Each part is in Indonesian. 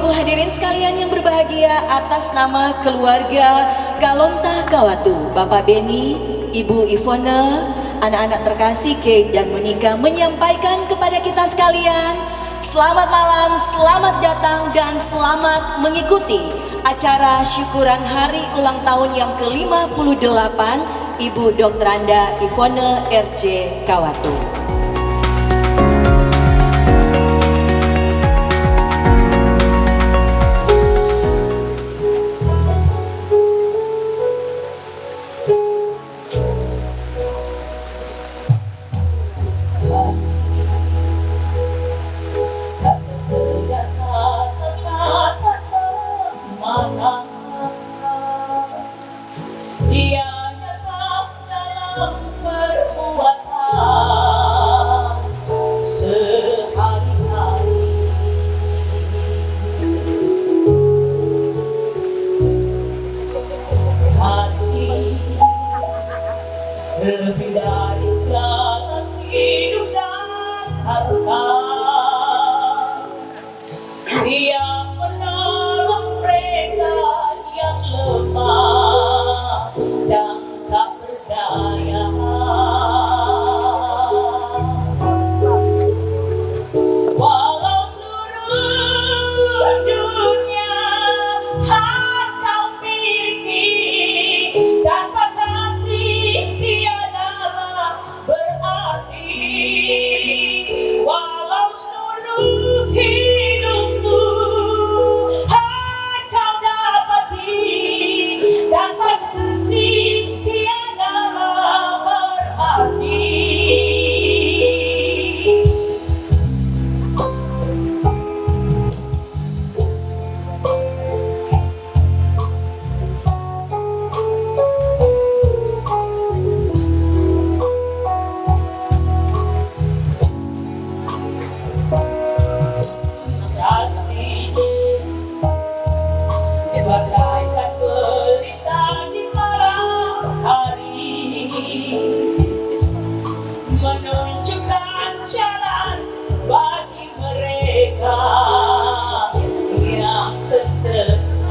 Ibu hadirin sekalian yang berbahagia, atas nama keluarga Kalonta Kawatu, Bapak Beni, Ibu Ivona, anak-anak terkasih Kate dan Monica menyampaikan kepada kita sekalian, selamat malam, selamat datang dan selamat mengikuti acara syukuran hari ulang tahun yang ke-58 Ibu Dr. Anda Ivona RJ Kawatu. Dia tetap dalam perbuatan sehari-hari. Kasih lebih dari segala hidup dan harta. Dia menolong mereka yang lemah dan tak berdaya. Walau seluruh dunia kau miliki, tanpa kasih tiadalah berarti. Walau seluruh hidupmu kau dapati, tanpa kasih tiadalah berarti. Kasih bagaikan pelita di malam hari, menunjukkan jalan bagi mereka yang tersesat.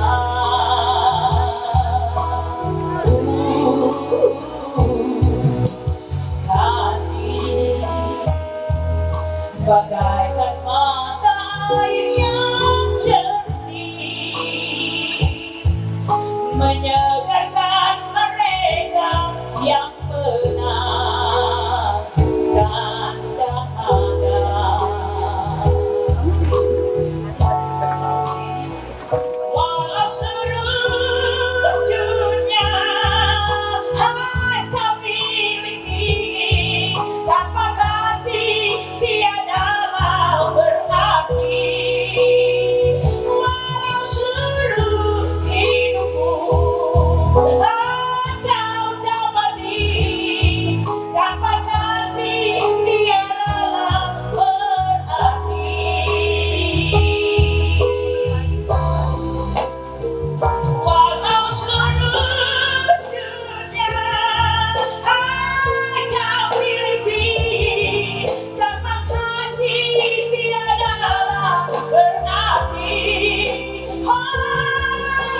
Kasih bagaikan mata air yang jernih, menyegarkan mereka yang penat dan dahaga. Walau seluruh dunia kau miliki, tanpa kasih tiadalah berarti. Walau seluruh hidupmu kau dapati, tanpa kasih tiadalah berarti. Walau seluruh dunia kau miliki, tanpa kasih tiadalah berarti.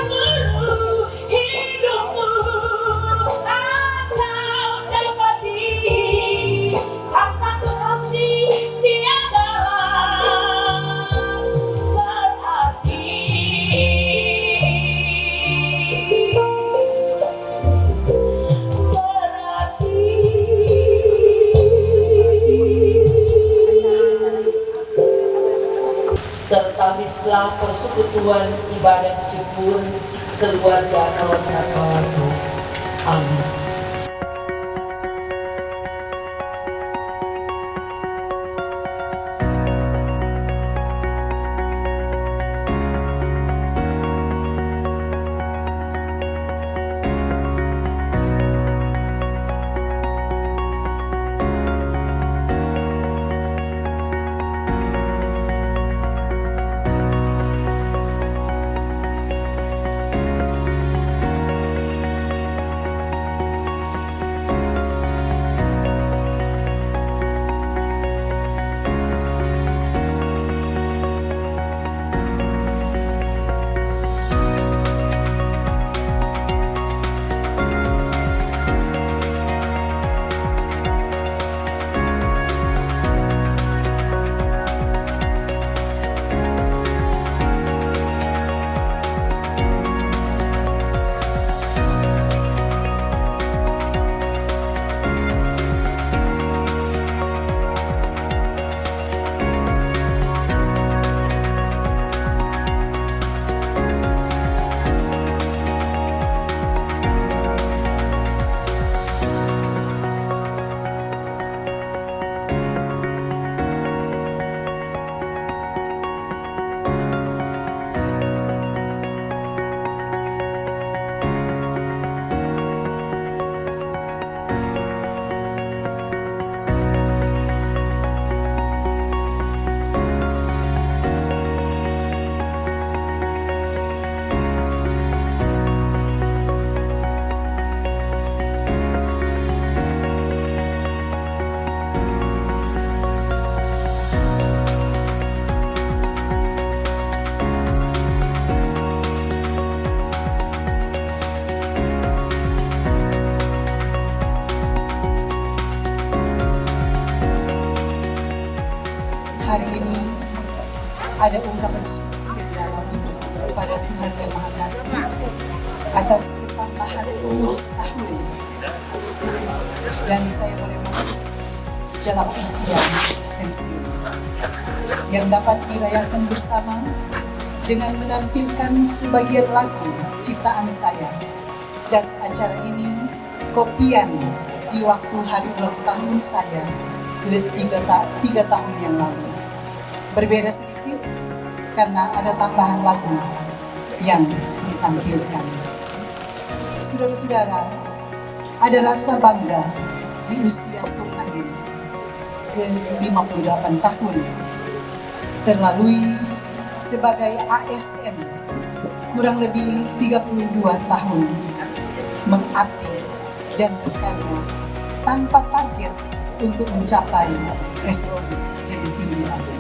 Seluruh hidupmu kau dapati, tanpa kasih tiadalah berarti. Tertabislah persekutuan ibadah syukur keluarga Kalonta Kawatu. Amin. ada ungkapan syukur yang dalam kepada Tuhan Yang Maha Kasih atas ketambahan umur setahun, dan saya boleh masuk dalam usia pensiun yang dapat dirayakan bersama dengan menampilkan sebagian lagu ciptaan saya. Dan acara ini kopian di waktu hari ulang tahun saya 3 tahun yang lalu. Berbeda sedikit karena ada tambahan lagu yang ditampilkan. Saudara-saudara, ada rasa bangga di usia Purnaim ke-58 tahun terlalui sebagai ASN kurang lebih 32 tahun mengabdi dan berkarya tanpa target untuk mencapai eselon lebih tinggi lagi.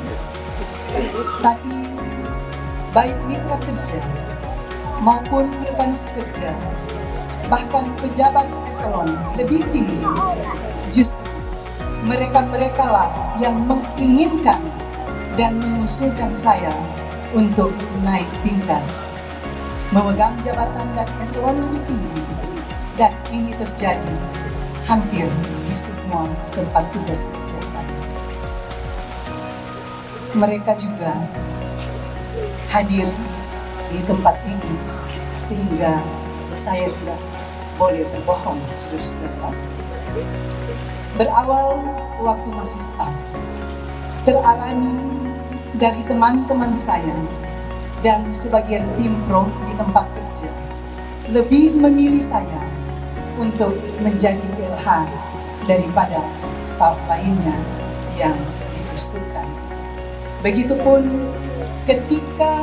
Tapi baik mitra kerja maupun rekan sekerja, bahkan pejabat eselon lebih tinggi, justru mereka-mereka lah yang menginginkan dan mengusulkan saya untuk naik tingkat, memegang jabatan dan eselon lebih tinggi, dan ini terjadi hampir di semua tempat tugas kerja saya. Mereka juga hadir di tempat ini sehingga saya tidak boleh berbohong, saudara-saudara. Berawal waktu masih staf, teralami dari teman-teman saya dan sebagian tim pro di tempat kerja lebih memilih saya untuk menjadi PLH daripada staf lainnya yang diusulkan. Begitupun ketika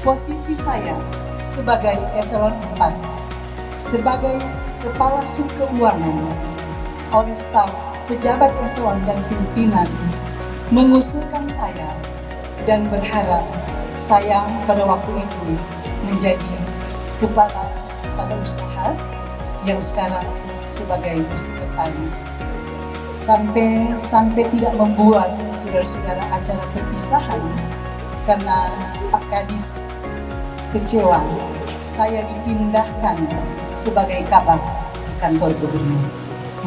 posisi saya sebagai eselon 4, sebagai kepala sub keuangan oleh staf, pejabat eselon dan pimpinan mengusulkan saya dan berharap saya pada waktu itu menjadi kepala tata usaha yang sekarang sebagai sekretaris, sampai tidak membuat saudara-saudara acara perpisahan karena Pak Kadis kecewa saya dipindahkan sebagai kabak di kantor gubernur.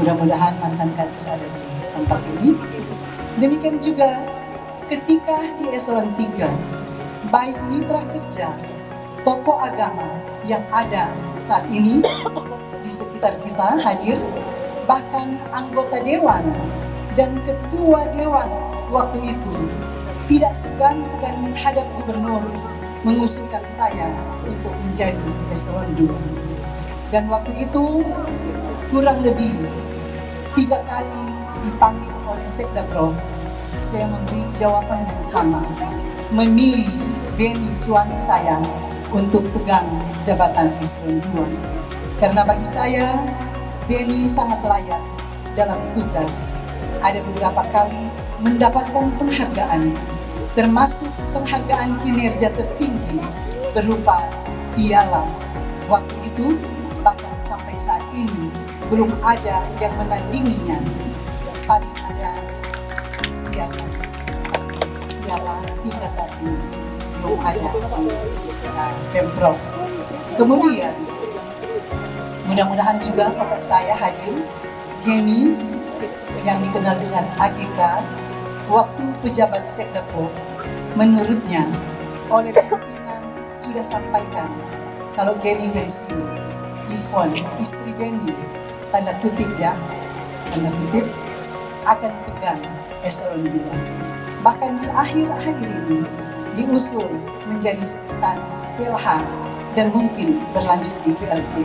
Mudah-mudahan mantan Kadis ada di tempat ini. Demikian juga ketika di eselon 3, baik mitra kerja, tokoh agama yang ada saat ini di sekitar kita hadir, bahkan anggota dewan dan ketua dewan waktu itu tidak segan-segan menghadap gubernur mengusulkan saya untuk menjadi eselon 2. Dan waktu itu kurang lebih 3 kali dipanggil oleh Sekda Prof, saya memberi jawaban yang sama, memilih Beni suami saya untuk pegang jabatan eselon 2. Karena bagi saya Beni sangat layak dalam tugas. Ada beberapa kali mendapatkan penghargaan, termasuk penghargaan kinerja tertinggi berupa piala. Waktu itu bahkan sampai saat ini belum ada yang menandinginya. Paling ada piala, tapi piala hingga saat ini belum ada di Pemprov. Kemudian mudah-mudahan juga kakak saya hadir, Gemi, yang dikenal dengan AGK, waktu pejabat Sekdapro, menurutnya oleh pimpinan sudah sampaikan kalau Gemi pensiun, Yvonne, istri Beni, tanda kutip ya, tanda kutip, akan pegang eselon 2. Bahkan di akhir-akhir ini diusul menjadi sekretaris PLH dan mungkin berlanjut di PLT.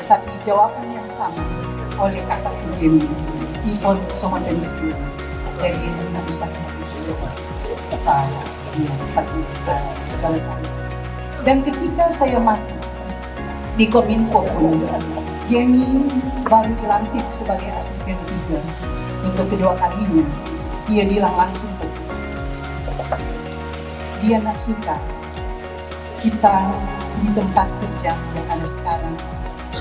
Tapi jawaban yang sama oleh kakak Gemi, Yvonne sama pensiun. Jadi tidak bisa kepala saya. Dan ketika saya masuk di Kominfo pun, Gemi baru dilantik sebagai asisten 3 untuk kedua kalinya. Dia bilang langsung dia nak suka kita di tempat kerja yang ada sekarang,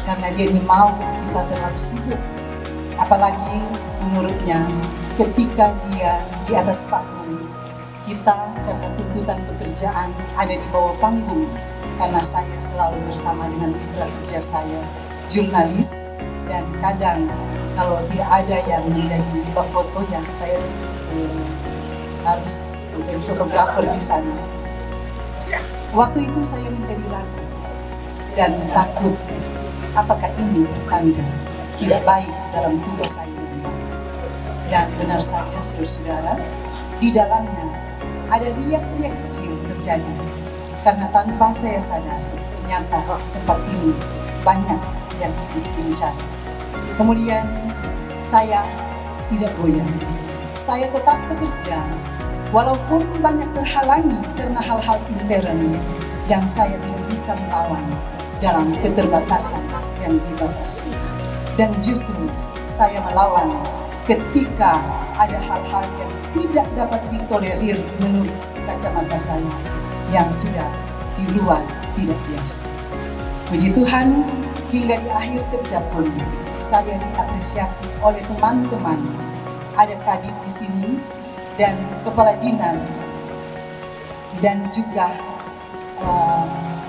karena dia ini mau kita terlalu sibuk. Apalagi menurutnya ketika dia di atas panggung kita karena tuntutan pekerjaan ada di bawah panggung, karena saya selalu bersama dengan mitra kerja saya, jurnalis, dan kadang kalau tidak ada yang menjadi foto yang saya harus menjadi fotografer di sana. Waktu itu saya menjadi ragu dan takut, apakah ini tanda tidak baik dalam tugas saya yang baik. Dan benar saja saudara-saudara, di dalamnya ada riak-riak kecil terjadi, karena tanpa saya sadar ternyata tempat ini banyak yang diincar. Kemudian saya tidak goyah, saya tetap bekerja walaupun banyak terhalangi karena hal-hal intern, dan saya tidak bisa melawan dalam keterbatasan yang dibatasi. Dan justru saya melawan ketika ada hal-hal yang tidak dapat ditolerir menurut kacamata saya yang sudah di luar tidak biasa. Puji Tuhan, hingga di akhir kerja pun saya diapresiasi oleh teman-teman. Ada kadit di sini dan kepala dinas, dan juga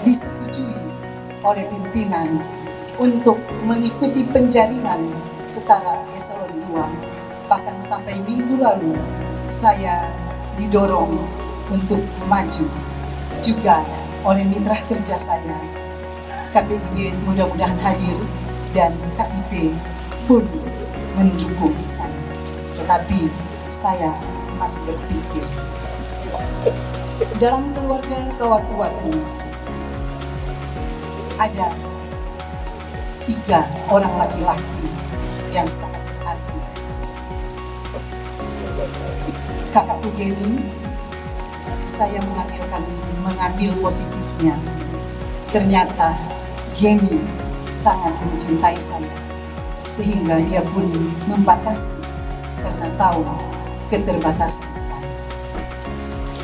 disetujui oleh pimpinan untuk mengikuti penjaringan setara eselon 2. Bahkan sampai minggu lalu saya didorong untuk maju juga oleh mitra kerja saya. KPID mudah-mudahan hadir dan KIP pun mendukung saya. Tetapi saya masih berpikir, dalam keluarga Kawatu-Watu ada 3 orang laki-laki yang sangat berarti. Kakakku Gemi, saya mengambil positifnya. Ternyata Gemi sangat mencintai saya, sehingga dia pun membatasi karena tahu keterbatasan saya.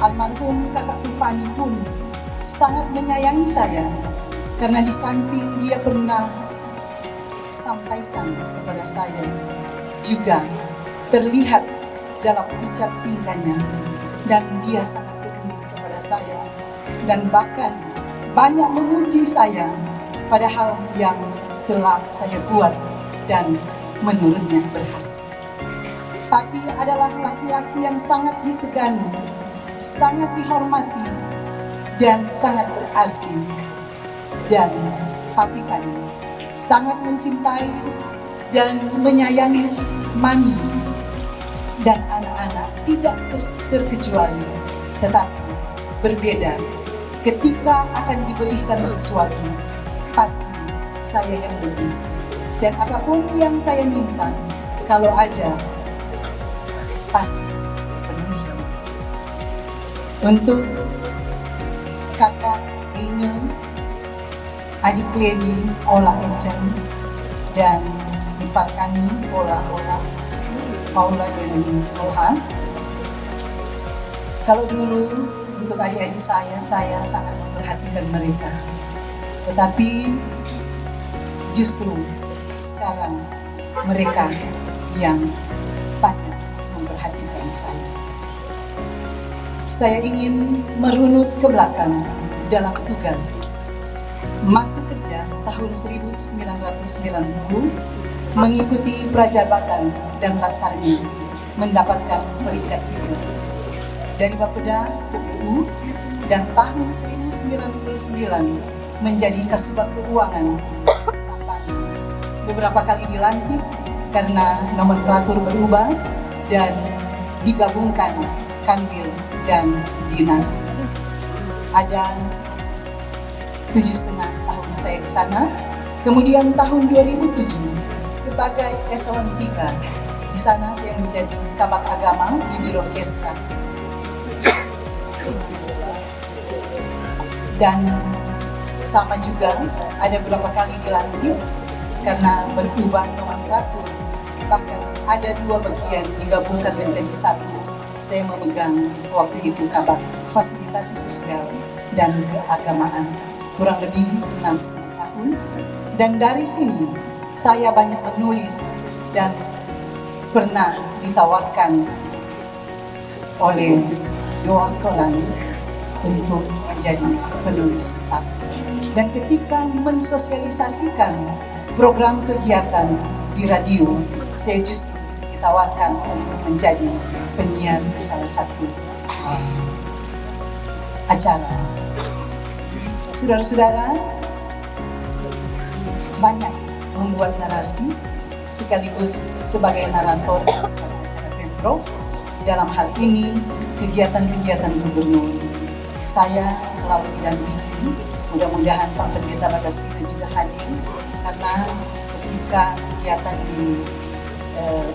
Almarhum kakak Tufani pun sangat menyayangi saya, karena di samping dia pernah sampaikan kepada saya, juga terlihat dalam ucap tingkahnya, dan dia sangat peduli kepada saya, dan bahkan banyak memuji saya pada hal yang telah saya buat dan menurutnya berhasil. Papi adalah laki-laki yang sangat disegani, sangat dihormati, dan sangat berarti. Dan papi kami sangat mencintai dan menyayangi mami dan anak-anak tidak terkecuali. Tetapi berbeda ketika akan diberikan sesuatu, pasti saya yang lebih. Dan apapun yang saya minta, kalau ada, pasti dipenuhi. Untuk kakak Eine, adik Lady Ola Echen, dan ipar kami Ola Paula dan Olha. Kalau dulu untuk adik-adik saya sangat memperhatikan mereka. Tetapi justru sekarang mereka yang banyak memperhatikan saya. Saya ingin merunut ke belakang dalam tugas. Masuk kerja tahun 1990, mengikuti prajabatan dan latsarmi, mendapatkan peringkat 3. Dari Bapeda ke PU, dan tahun 1999 menjadi Kasubag Keuangan. Beberapa kali dilantik karena nomenklatur berubah dan digabungkan kanwil dan dinas. Ada 7,5 tahun saya di sana. Kemudian tahun 2007 sebagai eselon 3 di sana saya menjadi kabak agama di Biro Kestra. Dan sama juga ada beberapa kali dilantik karena berubah nomenklatur. Bahkan ada 2 bagian digabungkan menjadi 1. Saya memegang waktu itu kabak fasilitasi sosial dan keagamaan kurang lebih 6,5 tahun. Dan dari sini saya banyak menulis dan pernah ditawarkan oleh 2 koran untuk menjadi penulis tetap. Dan ketika mensosialisasikan program kegiatan di radio, saya justru ditawarkan untuk menjadi penyiar di salah satu acara. Saudara-saudara, banyak membuat narasi sekaligus sebagai narator acara-acara Pemprov. Dalam hal ini, kegiatan-kegiatan gubernur. Saya selalu didampingi, mudah-mudahan Pak Pendeta Batasina juga hadir, karena ketika kegiatan di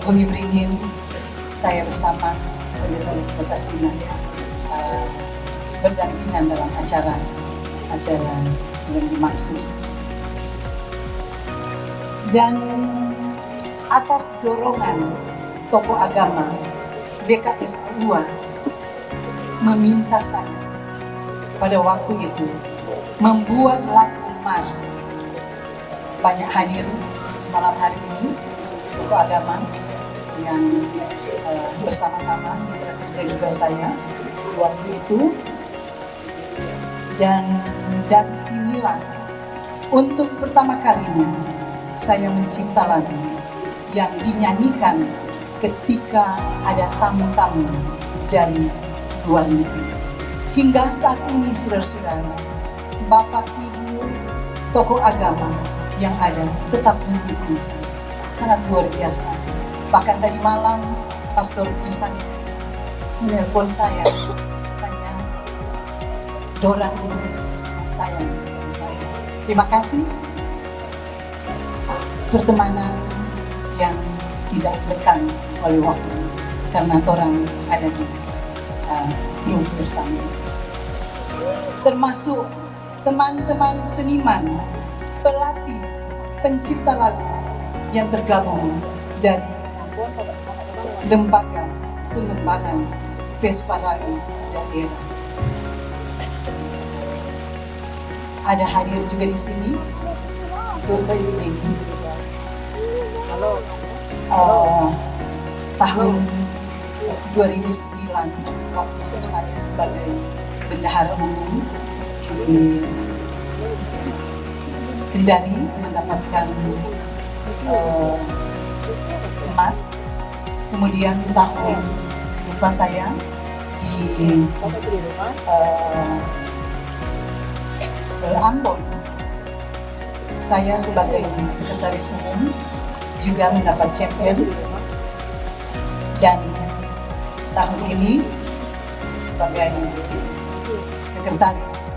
Bumi Beringin, saya bersama Pendeta Batasina berdampingan dalam acara yang dimaksud. Dan atas dorongan tokoh agama, BKS Alua meminta saya pada waktu itu membuat lagu Mars. Banyak hadir malam hari ini tokoh agama yang bersama-sama mitra kerja juga saya di waktu itu. Dan dari sinilah untuk pertama kalinya saya mencipta lagu yang dinyanyikan ketika ada tamu-tamu dari luar negeri. Hingga saat ini, saudara-saudara, Bapak Ibu tokoh agama yang ada tetap mendukung saya. Sangat luar biasa. Bahkan tadi malam Pastor Pisan menelpon saya, tanya, Dora ini sangat sayang kepada saya. Terima kasih pertemanan yang tidak lekang oleh waktu, karena orang ada di grup bersama. Termasuk teman-teman seniman, pelatih, pencipta lagu yang tergabung dari lembaga pengembangan Vespa Lagu daerah. Ada hadir juga di sini Bapak Ibu. Tahun 2009 waktu saya sebagai bendahara umum di Kendari mendapatkan emas. Kemudian tahun lupa saya di Ambon, saya sebagai sekretaris umum juga mendapat champion. Dan tahun ini sebagai sekretaris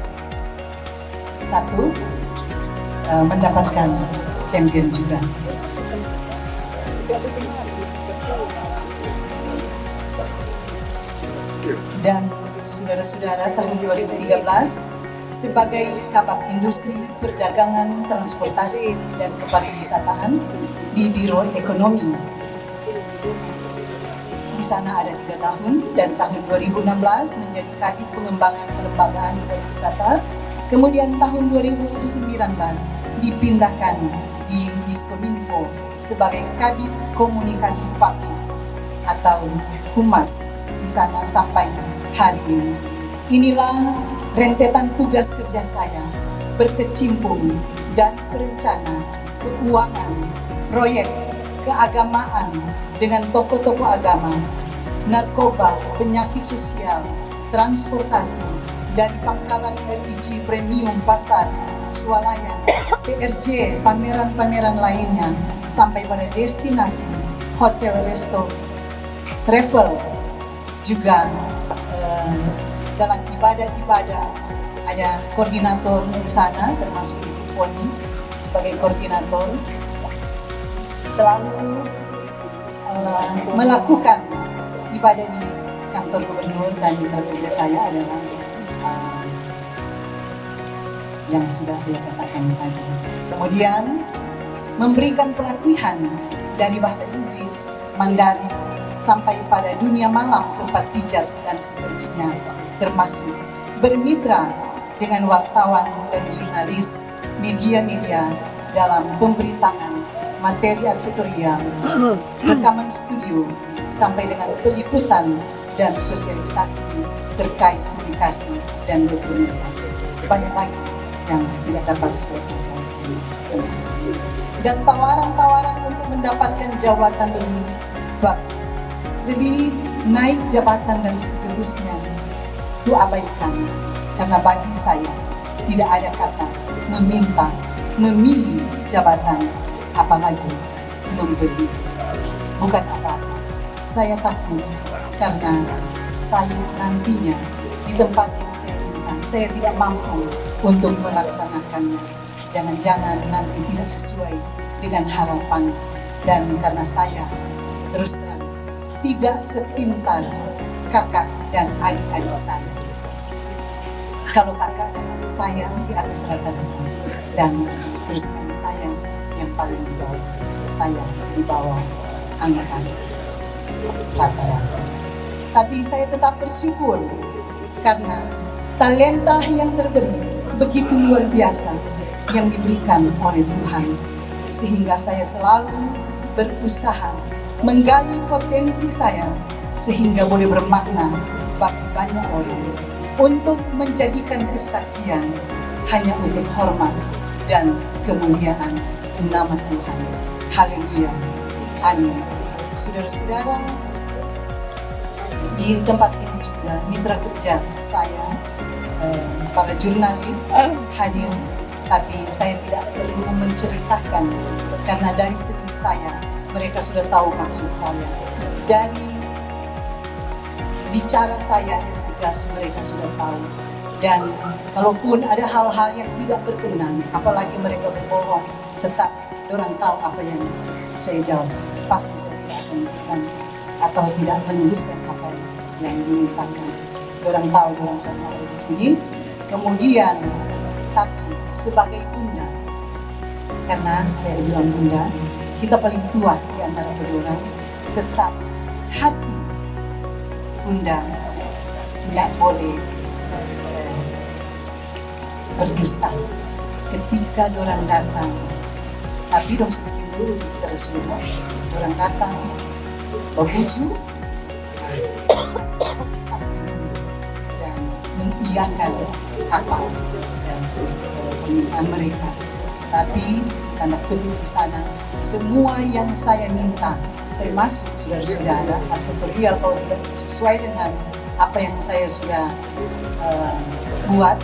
satu mendapatkan champion juga. Dan saudara-saudara, tahun 2013 sebagai Kabak Industri Perdagangan, Transportasi dan Kepariwisataan di Biro Ekonomi. Di sana ada 3 tahun, dan tahun 2016 menjadi Kabid Pengembangan Kelembagaan Pariwisata. Kemudian tahun 2019 dipindahkan di Diskominfo sebagai Kabid Komunikasi Publik atau Humas di sana sampai hari ini. Inilah rentetan tugas kerja saya, berkecimpung dari perencana, keuangan, proyek, keagamaan dengan tokoh-tokoh agama, narkoba, penyakit sosial, transportasi, dari pangkalan LPG premium pasar, swalayan, PRJ, pameran-pameran lainnya, sampai pada destinasi, hotel, resto, travel, juga dalam ibadah-ibadah ada koordinator di sana, termasuk Ibu Foni sebagai koordinator, selalu melakukan ibadah di kantor gubernur, dan mitra kerja saya adalah yang sudah saya katakan tadi. Kemudian memberikan pelatihan dari bahasa Inggris, Mandarin, sampai pada dunia malam, tempat pijat, dan seterusnya, termasuk bermitra dengan wartawan dan jurnalis, media-media dalam pemberitaan, materi editorial, rekaman studio, sampai dengan peliputan dan sosialisasi terkait komunikasi dan dokumentasi. Banyak lagi yang tidak dapat saya katakan. Dan tawaran-tawaran untuk mendapatkan jabatan lebih bagus, lebih naik jabatan dan seterusnya, itu abaikan. Karena bagi saya tidak ada kata meminta, memilih jabatan, apalagi memberi. Bukan apa-apa, saya takut karena saya nantinya di tempat yang saya minta, saya tidak mampu untuk melaksanakannya. Jangan-jangan nanti tidak sesuai dengan harapan, dan karena saya terus terang tidak sepintar kakak dan adik-adik saya. Kalau kakak dan adik saya di atas rata-rata, dan terus terang saya yang paling di bawah, saya di bawah angka rata-rata. Tapi saya tetap bersyukur karena talenta yang terberi begitu luar biasa yang diberikan oleh Tuhan, sehingga saya selalu berusaha menggali potensi saya sehingga boleh bermakna bagi banyak orang, untuk menjadikan kesaksian hanya untuk hormat dan kemuliaan nama Tuhan. Haleluya, amin. Saudara-saudara, di tempat ini juga mitra kerja saya, para jurnalis hadir, tapi saya tidak perlu menceritakan karena dari segi saya mereka sudah tahu maksud saya. Dari bicara saya yang tegas mereka sudah tahu. Dan kalaupun ada hal-hal yang tidak berkenan, apalagi mereka berbohong, tetap orang tahu apa yang saya jawab. Pasti saya tidak akan memberikan atau tidak menuliskan apa yang dimintakan. Orang tahu orang sama di sini. Kemudian, tapi sebagai bunda, karena saya bilang bunda, kita paling tua di antara kedua orang, tetap hati bunda tidak boleh berdusta. Ketika orang datang, tapi dong semakin dulu kita semua, orang datang berbuju, pasti dan mengiyakan apa permintaan mereka. Tapi tanda kutip di sana, semua yang saya minta, termasuk saudara-saudara atau perihal kalau tidak sesuai dengan apa yang saya sudah buat,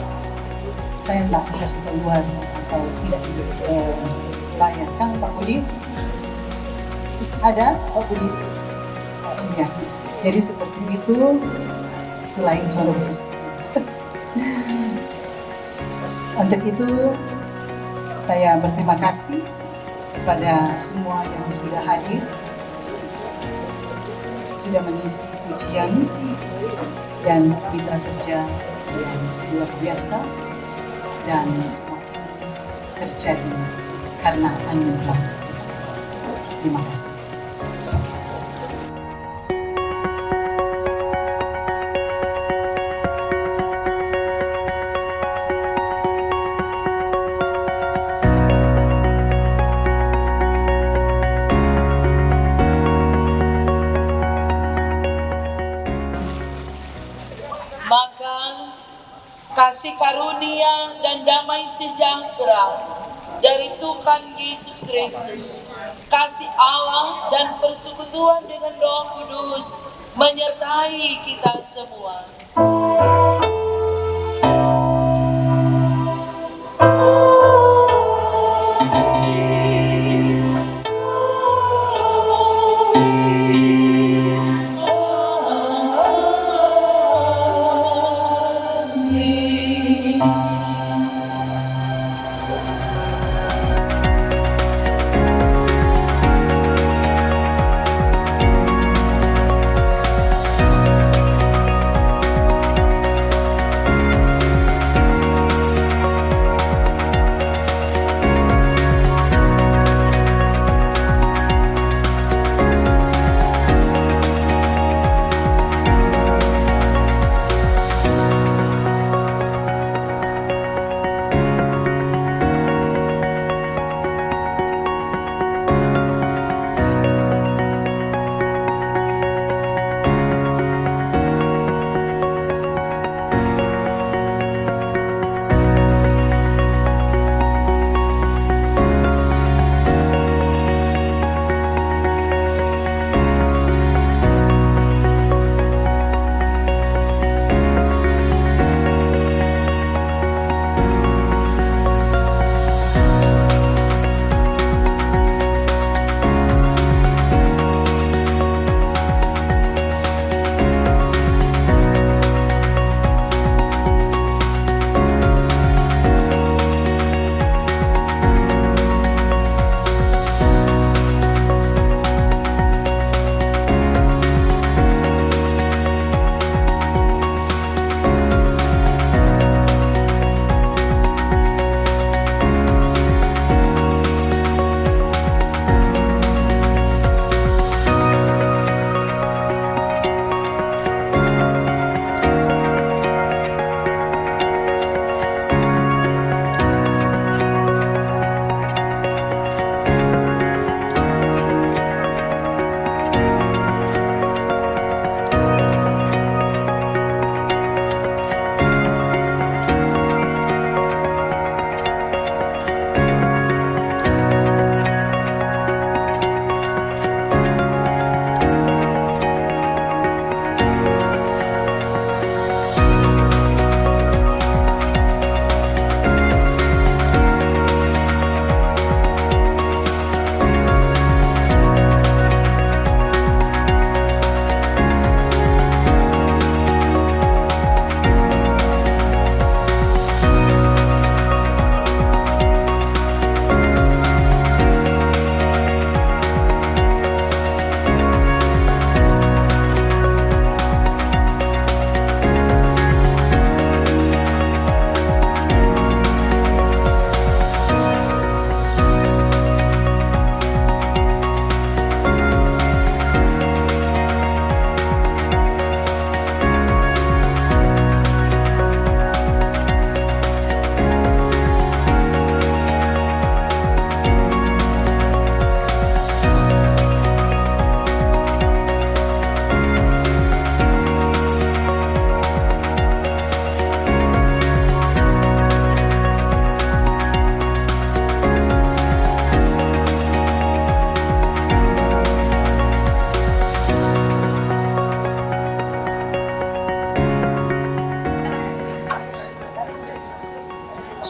saya tidak kasih keluar atau tidak bayar. Kang Pak Budi ada? Pak Budi? Iya. Jadi seperti itu lain contoh peristiwa. Untuk itu saya berterima kasih kepada semua yang sudah hadir, sudah mengisi pujian dan mitra kerja yang luar biasa, dan semua ini terjadi karena anugerah. Terima kasih. Maka kasih karunia dan damai sejahtera dari Tuhan Yesus Kristus, kasih Allah dan persekutuan dengan Roh Kudus menyertai kita semua.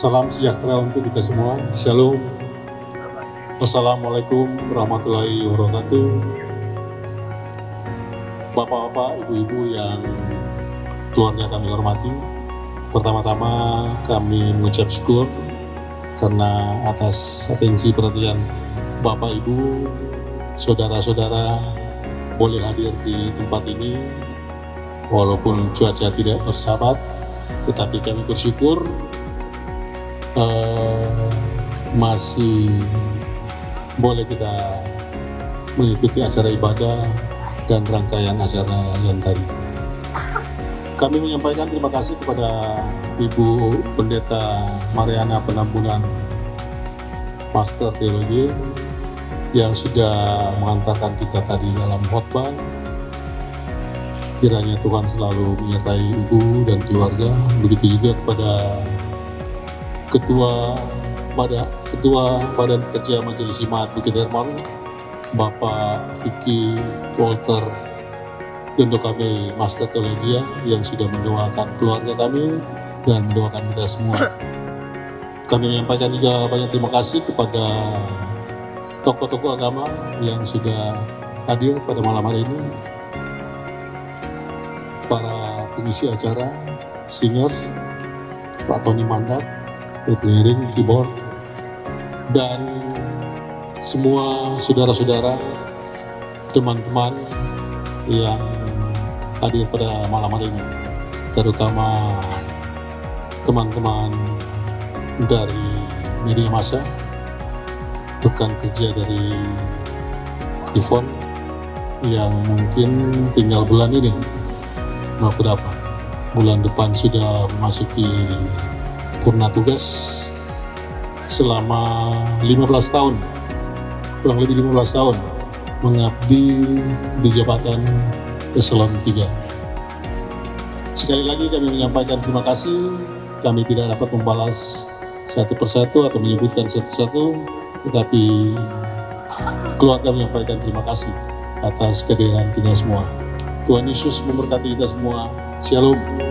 Salam sejahtera untuk kita semua. Shalom. Wassalamualaikum warahmatullahi wabarakatuh. Bapak-bapak, ibu-ibu yang keluarga kami hormati, pertama-tama kami mengucap syukur karena atas atensi perhatian Bapak, Ibu, saudara-saudara boleh hadir di tempat ini walaupun cuaca tidak bersahabat, tetapi kami bersyukur masih boleh kita mengikuti acara ibadah dan rangkaian acara yang tadi. Kami menyampaikan terima kasih kepada Ibu Pendeta Mariana Penambunan Master Teologi yang sudah mengantarkan kita tadi dalam khotbah. Kiranya Tuhan selalu menyertai Ibu dan keluarga. Begitu juga kepada Ketua Badan Kerja Majelis Jemaat Bukit Herman, Bapak Vicky Walter Dondo kami Master Teologi yang sudah mendoakan keluarga kami dan mendoakan kita semua. Kami menyampaikan juga banyak terima kasih kepada tokoh-tokoh agama yang sudah hadir pada malam hari ini, para pengisi acara, singers, Pak Tony Mandat, pengiring, keyboard, dan semua saudara-saudara, teman-teman yang hadir pada malam hari ini, terutama teman-teman dari media massa, rekan kerja dari Ivon yang mungkin tinggal bulan ini maupun apa bulan depan sudah memasuki purna tugas selama 15 tahun, kurang lebih 15 tahun mengabdi di jabatan Eselon 3. Sekali lagi kami menyampaikan terima kasih. Kami tidak dapat membalas satu persatu atau menyebutkan satu-satu, tetapi keluarga menyampaikan terima kasih atas kehadiran kita semua. Tuhan Yesus memberkati kita semua. Shalom.